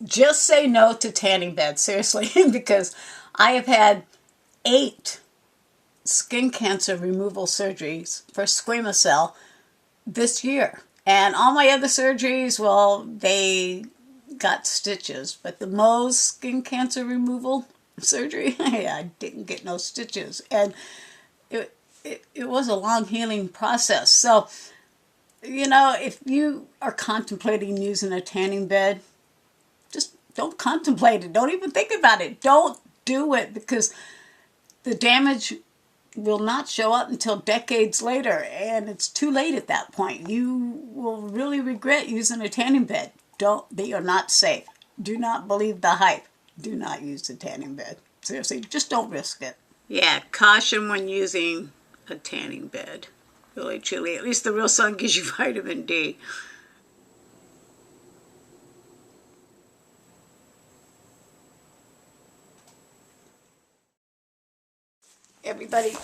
just say no to tanning beds, seriously, because I have had 8 skin cancer removal surgeries for squamous cell this year. And all my other surgeries, well, they got stitches. But the Mohs skin cancer removal surgery, I didn't get no stitches. And it was a long healing process. So, you know, if you are contemplating using a tanning bed, just don't contemplate it. Don't even think about it. Don't do it, because the damage will not show up until decades later, and it's too late at that point. You will really regret using a tanning bed. They are not safe. Do not believe the hype. Do not use the tanning bed. Seriously, just don't risk it. Yeah, caution when using a tanning bed. Really, truly. At least the real sun gives you vitamin D. Everybody,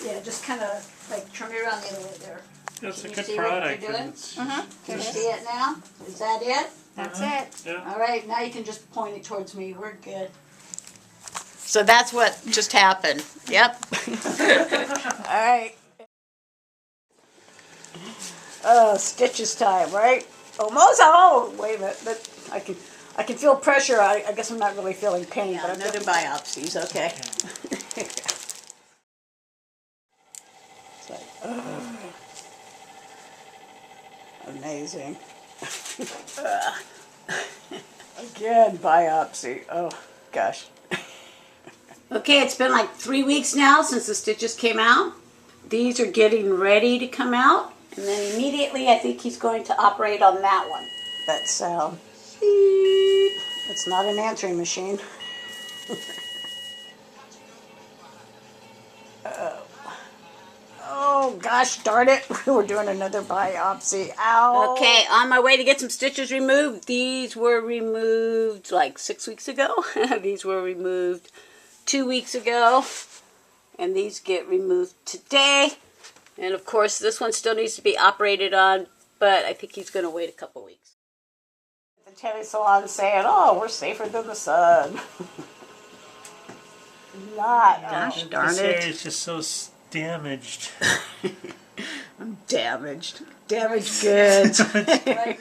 yeah, just kind of like turn it around the other way there. It's a Can you good see product. what you're doing? It's Can you see it now? Is that it? That's it. Yeah. All right, now you can just point it towards me. We're good. So that's what just happened. Yep. All right. Oh, stitches time, right? Almost. Oh, wait a minute. I can feel pressure. I guess I'm not really feeling pain, but another biopsies. Okay. It's like, amazing. Again, biopsy. Oh, gosh. Okay, it's been like 3 weeks now since the stitches came out. These are getting ready to come out. And then immediately I think he's going to operate on that one. That sound. It's not an answering machine. Oh, gosh darn it. We're doing another biopsy. Ow. Okay, on my way to get some stitches removed. These were removed like 6 weeks ago. These were removed 2 weeks ago. And these get removed today. And of course, this one still needs to be operated on, but I think he's going to wait a couple weeks. The tanning salon saying, oh, we're safer than the sun. Not. Gosh darn This it. area is just so damaged. I'm damaged. Damaged goods. Alright,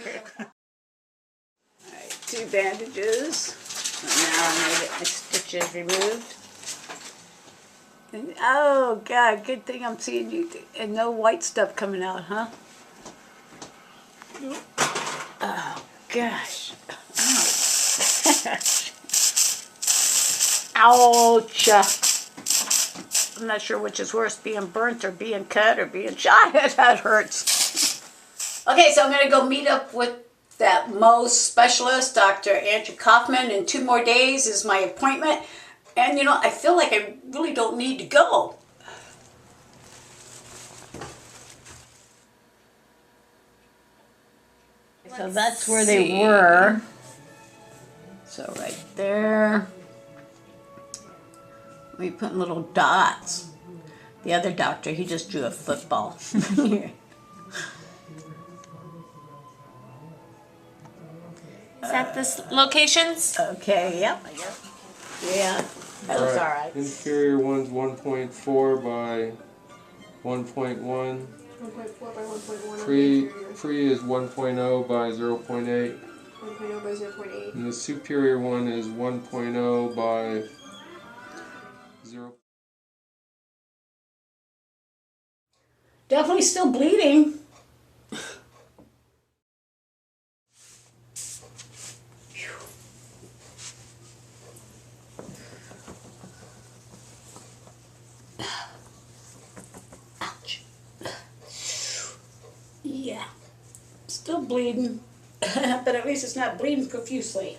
2 bandages. And now I'm going to get my stitches removed. And, oh, God, good thing I'm seeing you. And no white stuff coming out, huh? Oh, gosh. Oh. Ouch. I'm not sure which is worse, being burnt or being cut or being shot. That hurts. Okay, so I'm going to go meet up with that Mohs specialist, Dr. Andrew Kaufman. In 2 more days is my appointment. And, you know, I feel like I really don't need to go. So that's where they were. So right there. We put little dots. The other doctor, he just drew a football. Is that the locations? Okay, yep, I guess. Yeah, that looks all right. Inferior one's 1.4 by 1.1. 1.4 by 1.1. Pre is 1.0 by 0.8. 1.0 by 0.8. And the superior one is 1.0 by 0. Definitely still bleeding. Ouch. Yeah, still bleeding, but at least it's not bleeding profusely.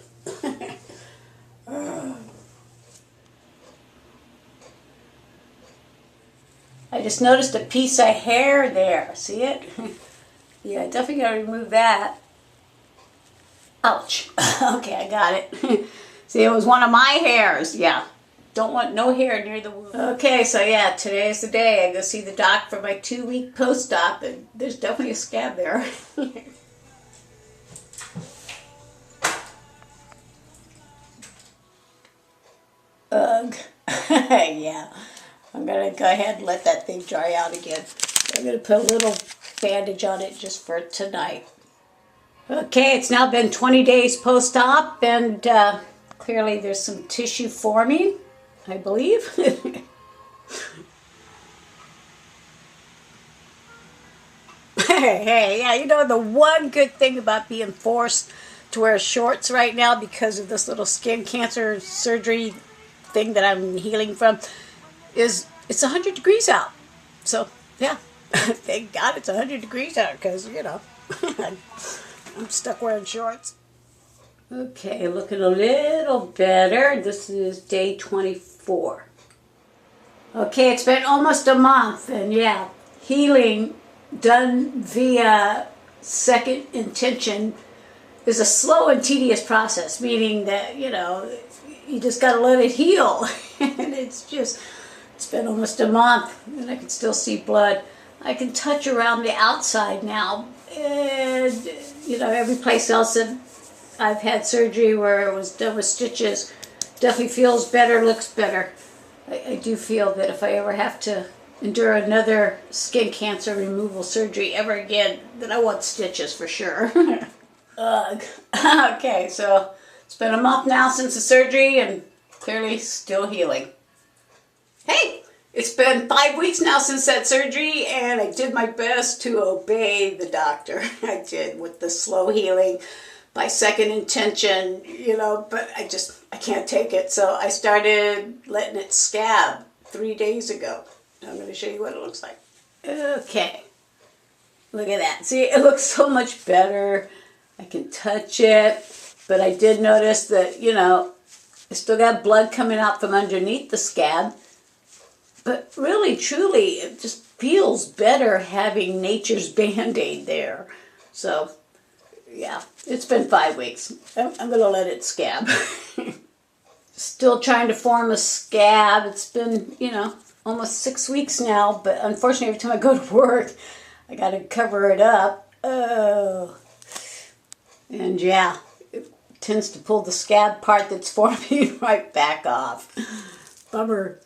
I just noticed a piece of hair there. See it? Yeah, definitely gotta remove that. Ouch. Okay, I got it. See, it was one of my hairs. Yeah. Don't want no hair near the wound. Okay, so yeah, today's the day. I go see the doc for my 2-week post-op, and there's definitely a scab there. Ugh. Yeah. I'm going to go ahead and let that thing dry out again. I'm going to put a little bandage on it just for tonight. Okay, it's now been 20 days post-op, and clearly there's some tissue forming, I believe. Hey, yeah, you know, the one good thing about being forced to wear shorts right now because of this little skin cancer surgery thing that I'm healing from is it's 100 degrees out. So, yeah, thank God it's 100 degrees out because, you know, I'm stuck wearing shorts. Okay, looking a little better. This is day 24. Okay, it's been almost a month, and yeah, healing done via second intention is a slow and tedious process, meaning that, you know, you just got to let it heal. And it's been almost a month, and I can still see blood. I can touch around the outside now, and, you know, every place else that I've had surgery where it was done with stitches definitely feels better, looks better. I do feel that if I ever have to endure another skin cancer removal surgery ever again, then I want stitches for sure. Ugh. Okay, so it's been a month now since the surgery and clearly still healing. Hey, it's been 5 weeks now since that surgery, and I did my best to obey the doctor. I did, with the slow healing by second intention, you know, but I can't take it. So I started letting it scab 3 days ago. I'm going to show you what it looks like. Okay. Look at that. See, it looks so much better. I can touch it, but I did notice that, you know, I still got blood coming out from underneath the scab. But really, truly, it just feels better having nature's Band-Aid there. So, yeah, it's been 5 weeks. I'm going to let it scab. Still trying to form a scab. It's been, you know, almost 6 weeks now. But unfortunately, every time I go to work, I got to cover it up. Oh. And yeah, it tends to pull the scab part that's forming right back off. Bummer.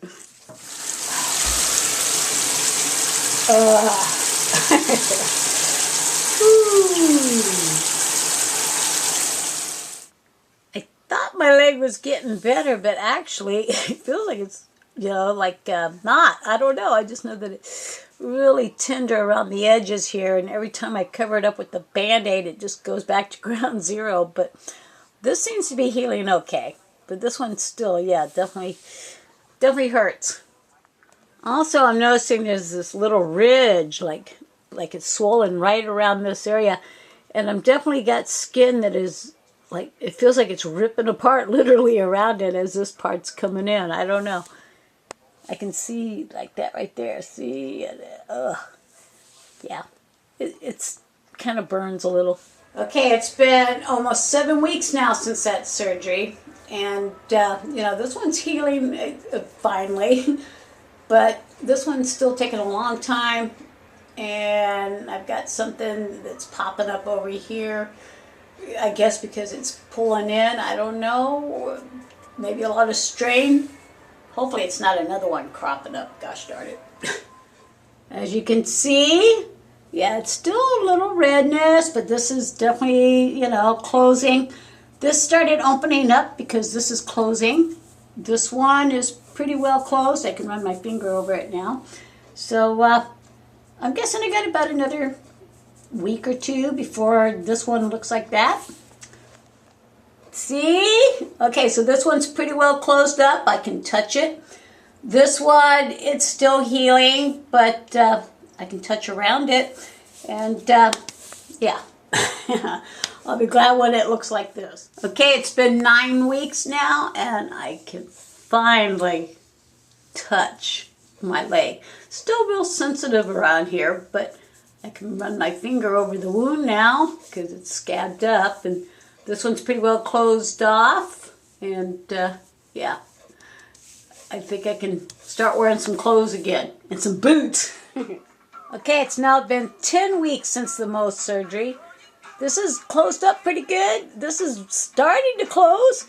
I thought my leg was getting better, but actually it feels like it's, you know, like not. I don't know. I just know that it's really tender around the edges here, and every time I cover it up with the Band-Aid, it just goes back to ground zero. But this seems to be healing okay. But this one still, yeah, definitely hurts. Also, I'm noticing there's this little ridge, like it's swollen right around this area. And I'm definitely got skin that is, like, it feels like it's ripping apart literally around it as this part's coming in. I don't know. I can see like that right there. See? Yeah. It's kind of burns a little. Okay, it's been almost 7 weeks now since that surgery. And, you know, this one's healing finally. But this one's still taking a long time, and I've got something that's popping up over here. I guess because it's pulling in, I don't know, maybe a lot of strain. Hopefully it's not another one cropping up, gosh darn it. As you can see, yeah, it's still a little redness, but this is definitely, you know, closing. This started opening up because this is closing. This one is pretty well closed. I can run my finger over it now. So I'm guessing I got about another week or two before this one looks like that. See? Okay, so this one's pretty well closed up. I can touch it. This one, it's still healing, but I can touch around it. And yeah, I'll be glad when it looks like this. Okay, it's been 9 weeks now, and I can finally touch my leg. Still real sensitive around here, but I can run my finger over the wound now because it's scabbed up, and this one's pretty well closed off, and yeah, I think I can start wearing some clothes again and some boots. Okay, it's now been 10 weeks since the Mohs surgery. This is closed up pretty good. This is starting to close,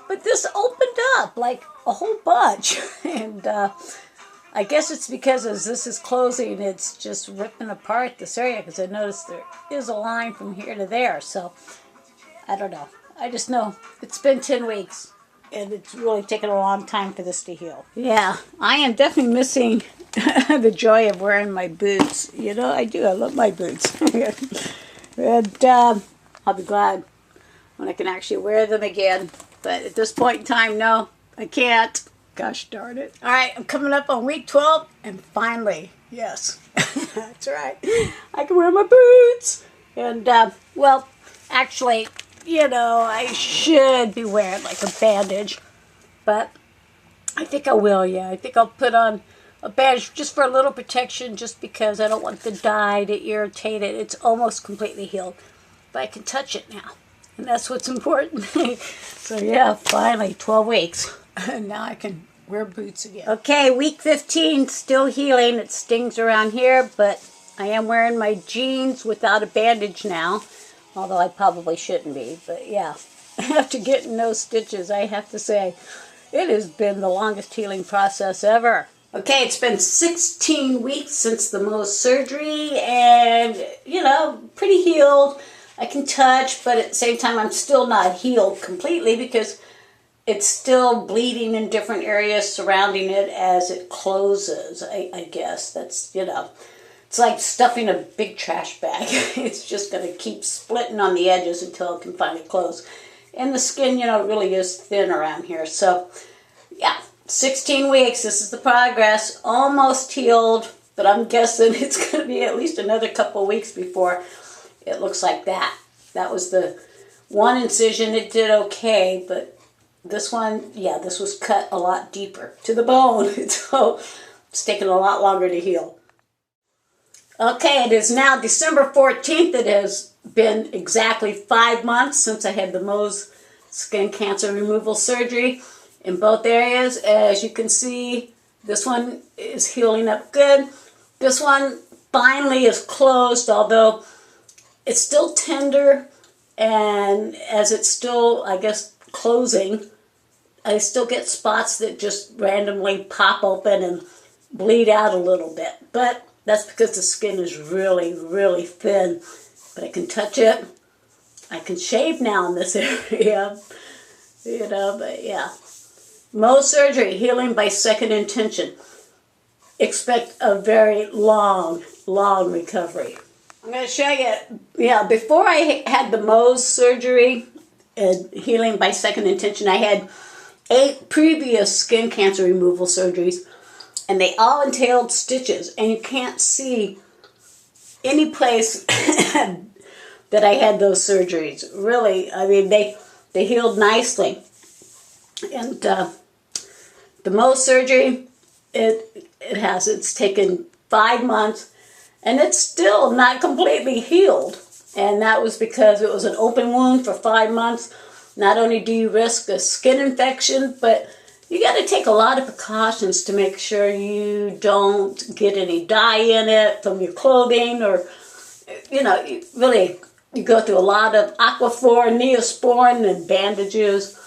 but this opened up like a whole bunch. And I guess it's because as this is closing, it's just ripping apart this area, because I noticed there is a line from here to there. So I don't know. I just know it's been 10 weeks. And it's really taken a long time for this to heal. Yeah, I am definitely missing the joy of wearing my boots. You know, I do. I love my boots. And I'll be glad when I can actually wear them again. But at this point in time, no, I can't. Gosh darn it. All right, I'm coming up on week 12. And finally, yes, that's right, I can wear my boots. And, well, actually, you know, I should be wearing like a bandage, but I think I will, yeah. I think I'll put on a bandage just for a little protection, just because I don't want the dye to irritate it. It's almost completely healed, but I can touch it now, and that's what's important. So yeah, finally, 12 weeks, and now I can wear boots again. Okay, week 15, still healing. It stings around here, but I am wearing my jeans without a bandage now. Although I probably shouldn't be, but yeah. After getting those stitches, I have to say, it has been the longest healing process ever. Okay, it's been 16 weeks since the Mohs surgery, and, you know, pretty healed. I can touch, but at the same time, I'm still not healed completely, because it's still bleeding in different areas surrounding it as it closes, I guess. That's, you know. It's like stuffing a big trash bag. It's just going to keep splitting on the edges until it can finally close. And the skin, you know, really is thin around here. So, yeah, 16 weeks. This is the progress. Almost healed, but I'm guessing it's going to be at least another couple weeks before it looks like that. That was the one incision. It did okay, but this one, yeah, this was cut a lot deeper to the bone. So it's taken a lot longer to heal. Okay, it is now December 14th. It has been exactly 5 months since I had the Mohs skin cancer removal surgery in both areas. As you can see, this one is healing up good. This one finally is closed, although it's still tender, and as it's still, I guess, closing, I still get spots that just randomly pop open and bleed out a little bit. But that's because the skin is really, really thin. But I can touch it. I can shave now in this area. You know, but yeah. Mohs surgery, healing by second intention. Expect a very long, long recovery. I'm going to show you, yeah, before I had the Mohs surgery, healing by second intention, I had 8 previous skin cancer removal surgeries. And they all entailed stitches, and you can't see any place that I had those surgeries. Really, I mean, they healed nicely. And the Mohs surgery, it's taken 5 months, and it's still not completely healed. And that was because it was an open wound for 5 months. Not only do you risk a skin infection, but you got to take a lot of precautions to make sure you don't get any dye in it from your clothing, or, you know, you go through a lot of Aquaphor, Neosporin, and bandages,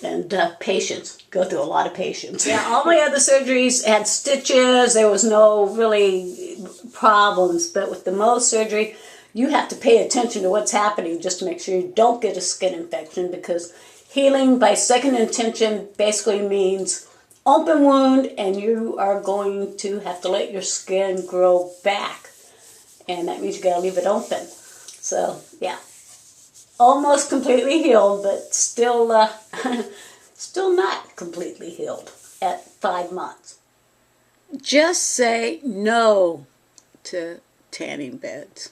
and patience. Go through a lot of patience. Yeah, all my other surgeries had stitches. There was no really problems, but with the Mohs surgery, you have to pay attention to what's happening just to make sure you don't get a skin infection, because healing by second intention basically means open wound, and you are going to have to let your skin grow back. And that means you got to leave it open. So, yeah. Almost completely healed, but still, still not completely healed at 5 months. Just say no to tanning beds.